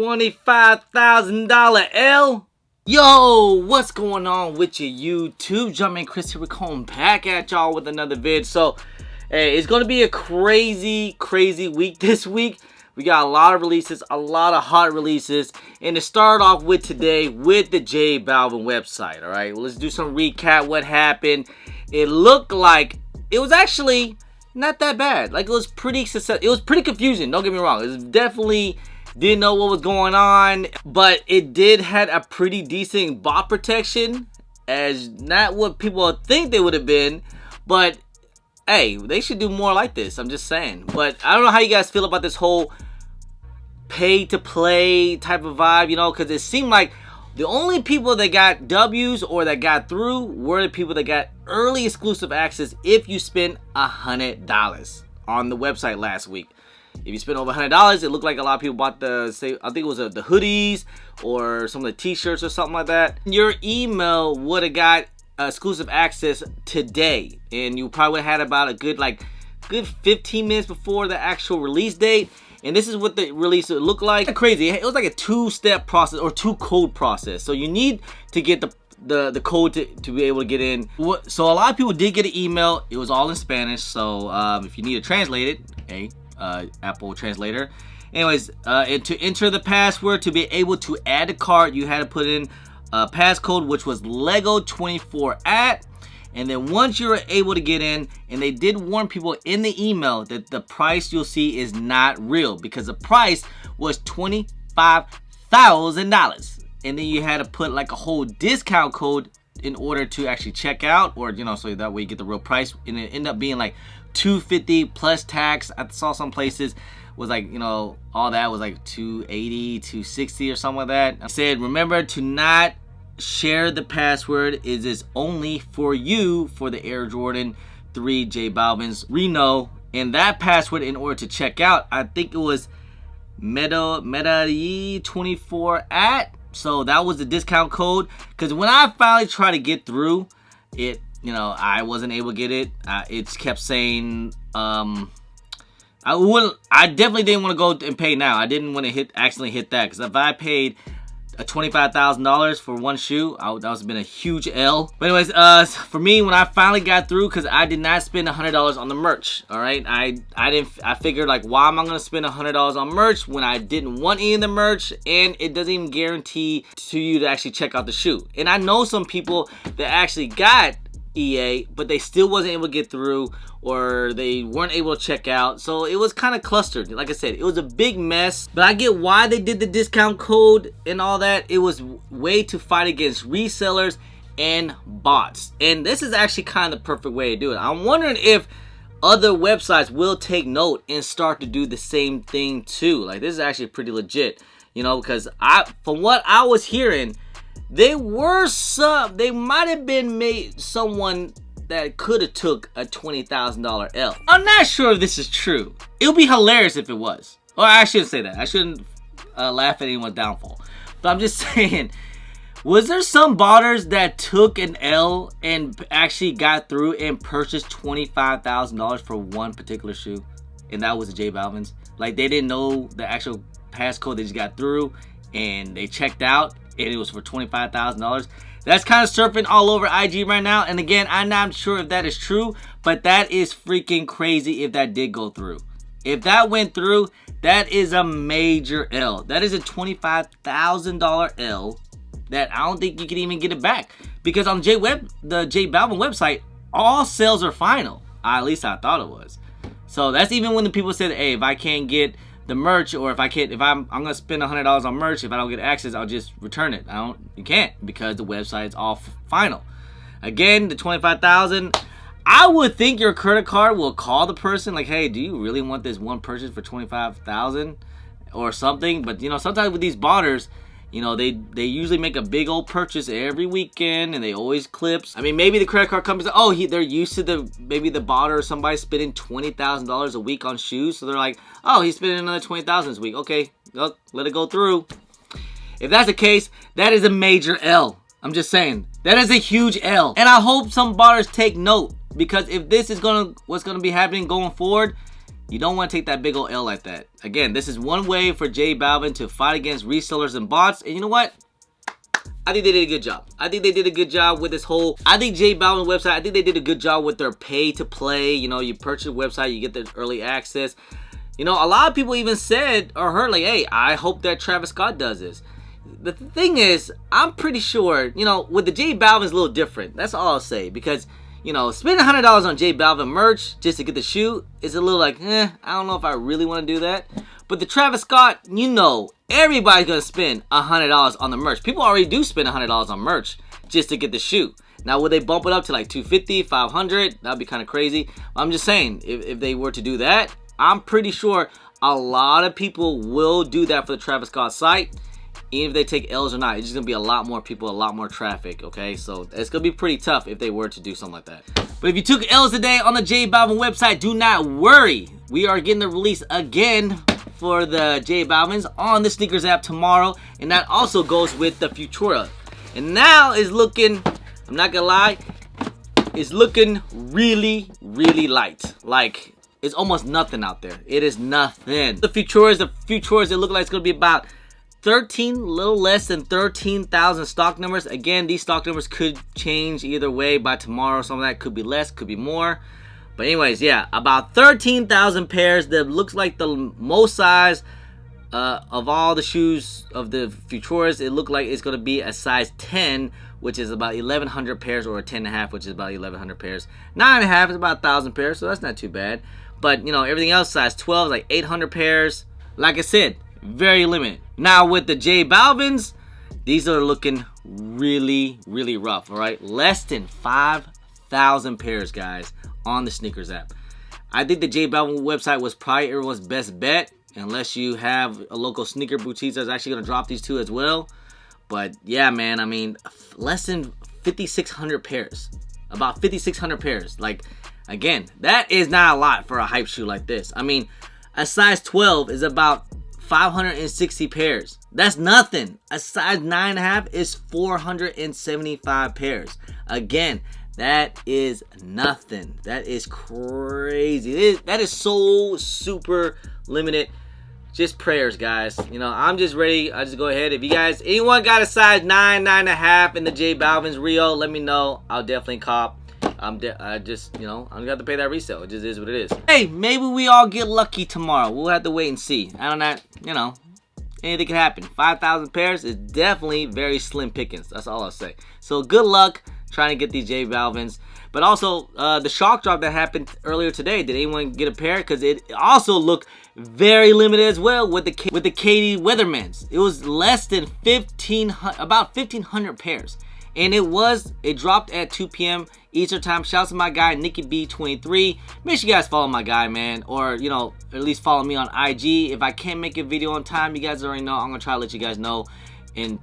$25,000 L. Yo, what's going on with your YouTube? Jumpman Chris here. We're coming back at y'all with another vid. So, hey, it's gonna be a crazy week this week. We got a lot of releases, a lot of hot releases, and to start off with today with the J Balvin website. All right, well, let's do some recap. What happened? It looked like it was actually not that bad. Like, it was pretty successful. It was pretty confusing. Don't get me wrong. It was definitely didn't know what was going on, but it did had a pretty decent bot protection, as not what people think they would have been, but hey, they should do more like this. I'm just saying. But I don't know how you guys feel about this whole pay to play type of vibe, you know, because it seemed like the only people that got W's or that got through were the people that got early exclusive access if you spend $100 on the website last week. If you spend over $100, it looked like a lot of people bought I think it was the hoodies or some of the t-shirts or something like that. Your email would have got exclusive access today, and you probably would have had about a good 15 minutes before the actual release date. And this is what the release would look like. Crazy. It was like a two-step process or two-code process. So you need to get the code to be able to get in. So a lot of people did get an email. It was all in Spanish. So if you need to translate it, hey, Apple Translator. Anyways, and to enter the password to be able to add a cart, you had to put in a passcode, which was Lego24@. And then once you're able to get in, and they did warn people in the email that the price you'll see is not real, because the price was $25,000. And then you had to put like a whole discount code in order to actually check out, or you know, so that way you get the real price. And it ended up being like $250 plus tax. I saw some places was like, you know, all that was like $280, $260 or something like that. I said, remember to not share the password. It is only for you for the Air Jordan 3 J Balvin's Reno, and that password in order to check out, I think it was Meta24@. So that was the discount code, because when I finally tried to get through it, you know, I wasn't able to get it. It kept saying I definitely didn't want to go and pay now. I didn't want to accidentally hit that, because if I paid $25,000 for one shoe, that would have been a huge L. But anyways, for me, when I finally got through, because I did not spend $100 on the merch. All right, I figured, like, why am I gonna spend $100 on merch when I didn't want any of the merch, and it doesn't even guarantee to you to actually check out the shoe. And I know some people that actually got EA, but they still wasn't able to get through, or they weren't able to check out. So it was kind of clustered. Like I said, it was a big mess, but I get why they did the discount code and all that. It was way to fight against resellers and bots, and this is actually kind of the perfect way to do it. I'm wondering if other websites will take note and start to do the same thing too. Like, this is actually pretty legit, you know, because from what I was hearing, they might have been someone that could have took a $20,000 L. I'm not sure if this is true. It would be hilarious if it was. Or I shouldn't say that. I shouldn't laugh at anyone's downfall. But I'm just saying, was there some botters that took an L and actually got through and purchased $25,000 for one particular shoe? And that was the J Balvin's. Like, they didn't know the actual passcode. They just got through and they checked out, and it was for $25,000. That's kind of surfing all over IG right now. And again, I'm not sure if that is true, but that is freaking crazy if that did go through. If that went through, that is a major L. That is a $25,000 L that I don't think you can even get it back. Because on the J Balvin website, all sales are final. At least I thought it was. So that's even when the people said, hey, if I can't get the merch, or if I'm gonna spend $100 on merch, if I don't get access, I'll just return it. You can't, because the website is all final. Again, the $25,000, I would think your credit card will call the person like, hey, do you really want this one purchase for $25,000 or something? But you know, sometimes with these botters, you know, they usually make a big old purchase every weekend, and they always clips. I mean, maybe the credit card companies, they're used to maybe the botter or somebody spending $20,000 a week on shoes, so they're like, oh, he's spending another $20,000 this week. Okay, let it go through. If that's the case, that is a major L. I'm just saying, that is a huge L, and I hope some botters take note, because if this is what's gonna be happening going forward, You don't want to take that big old L like that. Again, this is one way for J Balvin to fight against resellers and bots. And you know what? I think they did a good job. I think they did a good job with this whole... I think J Balvin's website, I think they did a good job with their pay to play. You know, you purchase a website, you get the early access. You know, a lot of people even said or heard like, hey, I hope that Travis Scott does this. The thing is, I'm pretty sure, you know, with the J Balvin's a little different. That's all I'll say. Because, you know, spending $100 on J Balvin merch just to get the shoe is a little like, I don't know if I really want to do that. But the Travis Scott, you know, everybody's going to spend $100 on the merch. People already do spend $100 on merch just to get the shoe. Now, would they bump it up to like $250, $500? That'd be kind of crazy. I'm just saying, if they were to do that, I'm pretty sure a lot of people will do that for the Travis Scott site. Even if they take L's or not, it's just going to be a lot more people, a lot more traffic, okay? So it's going to be pretty tough if they were to do something like that. But if you took L's today on the J Balvin website, do not worry. We are getting the release again for the J Balvins on the Snkr app tomorrow. And that also goes with the Futura. And now is looking, I'm not going to lie, it's looking really, really light. Like, it's almost nothing out there. It is nothing. The Futuras, it look like it's going to be about 13, little less than 13,000 stock numbers. Again, these stock numbers could change either way by tomorrow. Some of that could be less, could be more. But anyways, yeah, about 13,000 pairs. That looks like the most size of all the shoes of the Futuras. It looked like it's going to be a size 10, which is about 1,100 pairs, or a 10.5, which is about 1,100 pairs. 9.5 is about 1,000 pairs, so that's not too bad. But, you know, everything else, size 12 is like 800 pairs. Like I said, very limited. Now with the J Balvins, these are looking really, really rough, all right? Less than 5,000 pairs, guys, on the Snkr app. I think the J Balvin website was probably everyone's best bet, unless you have a local sneaker boutique that's actually going to drop these two as well. But yeah, man, I mean, less than 5,600 pairs. About 5,600 pairs. Like, again, that is not a lot for a hype shoe like this. I mean, a size 12 is about 560 pairs. That's nothing. A size 9.5 is 475 pairs. Again, that is nothing. That is crazy. That is so super limited. Just prayers, guys. You know, I'm just ready. I just go ahead. If you guys, anyone got a size 9, 9.5 in the J Balvin's Rio, let me know. I'll definitely cop. I just, you know, I'm gonna have to pay that resale. It just is what it is. Hey, maybe we all get lucky tomorrow. We'll have to wait and see. I don't know, you know, anything can happen. 5,000 pairs is definitely very slim pickings. That's all I'll say. So good luck trying to get these J Balvins. But also, the shock drop that happened earlier today, did anyone get a pair? Because it also looked very limited as well with the KD Weathermans. It was less than 1,500, about 1,500 pairs. And it dropped at 2 p.m. Eastern time. Shouts to my guy, Nicky B23. Make sure you guys follow my guy, man. Or, you know, at least follow me on IG. If I can't make a video on time, you guys already know. I'm going to try to let you guys know and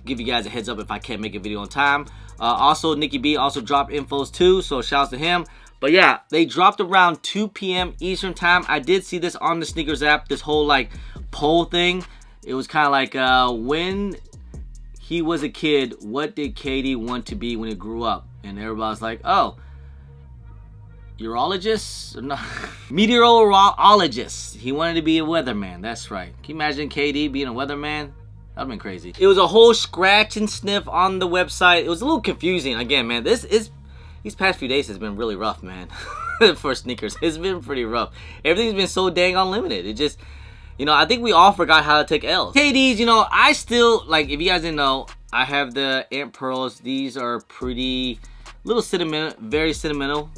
give you guys a heads up if I can't make a video on time. Also, Nicky B also dropped infos too. So, shouts to him. But yeah, they dropped around 2 p.m. Eastern time. I did see this on the Snkr app. This whole, like, poll thing. It was kind of like, when he was a kid, what did KD want to be when he grew up? And everybody's like, oh, urologist? No. Meteorologist. He wanted to be a weatherman. That's right. Can you imagine KD being a weatherman? That would've been crazy. It was a whole scratch and sniff on the website. It was a little confusing. Again, man, these past few days has been really rough, man. For sneakers. It's been pretty rough. Everything's been so dang unlimited. It just... You know, I think we all forgot how to take L's. KDs, you know, I still, like, if you guys didn't know, I have the Ant Pearls. These are pretty, little sentimental, very sentimental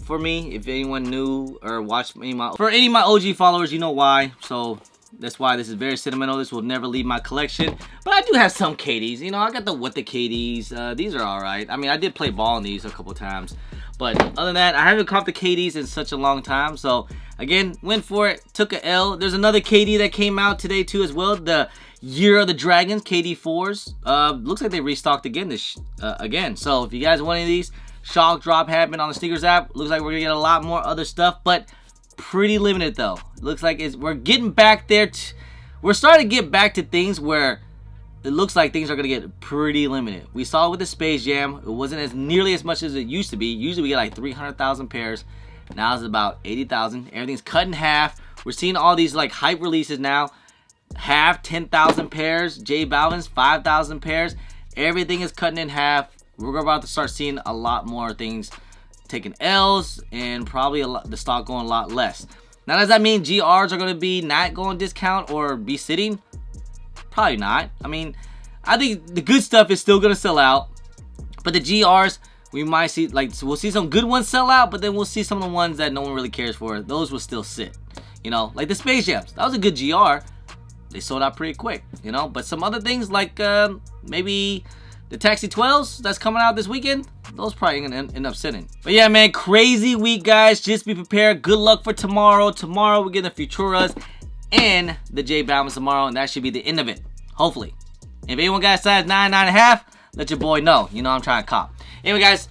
for me. If anyone knew or watched any of my OG followers, you know why. So, that's why this is very sentimental. This will never leave my collection. But I do have some KDs. You know, I got the What the KDs. These are alright. I mean, I did play ball in these a couple times. But other than that, I haven't caught the KDs in such a long time. So, again, went for it. Took a L. There's another KD that came out today, too, as well. The Year of the Dragons, KD4s. Looks like they restocked again. Again. So, if you guys want any of these, shock drop happened on the Snkr app. Looks like we're going to get a lot more other stuff. But pretty limited, though. Looks like we're getting back there. We're starting to get back to things where it looks like things are going to get pretty limited. We saw it with the Space Jam. It wasn't as nearly as much as it used to be. Usually we get like 300,000 pairs. Now it's about 80,000. Everything's cut in half. We're seeing all these like hype releases now. Half, 10,000 pairs. J Balvin's 5,000 pairs. Everything is cutting in half. We're about to start seeing a lot more things taking L's and probably the stock going a lot less. Now, does that mean GRs are going to be not going discount or be sitting? Probably not. I mean, I think the good stuff is still going to sell out. But the GRs, we might see, like, so we'll see some good ones sell out, but then we'll see some of the ones that no one really cares for. Those will still sit. You know, like the Space Jams. That was a good GR. They sold out pretty quick, you know. But some other things like maybe the Taxi 12s that's coming out this weekend, those probably gonna end up sitting. But yeah, man, crazy week, guys. Just be prepared. Good luck for tomorrow. Tomorrow we get the Futuras and the J Balvin tomorrow, and that should be the end of it. Hopefully. If anyone got a size 9, 9.5, let your boy know. You know I'm trying to cop. Anyway, guys,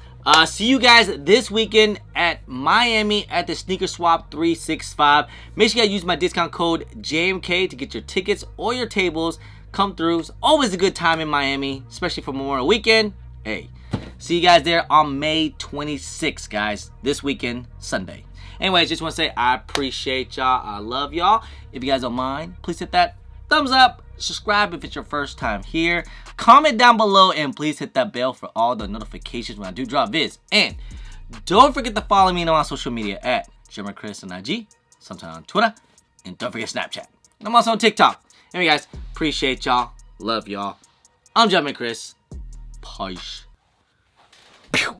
see you guys this weekend at Miami at the Snkr Swap 365. Make sure you guys use my discount code JMK to get your tickets or your tables. Come through. It's always a good time in Miami, especially for Memorial Weekend. Hey, see you guys there on May 26th, guys. This weekend, Sunday. Anyways, just want to say I appreciate y'all. I love y'all. If you guys don't mind, please hit that thumbs up. Subscribe if it's your first time here. Comment down below and please hit that bell for all the notifications when I do drop vids. And don't forget to follow me on social media at Chris on IG, sometime on Twitter, and don't forget Snapchat. I'm also on TikTok. Anyway, guys, appreciate y'all. Love y'all. I'm Chris. Peace.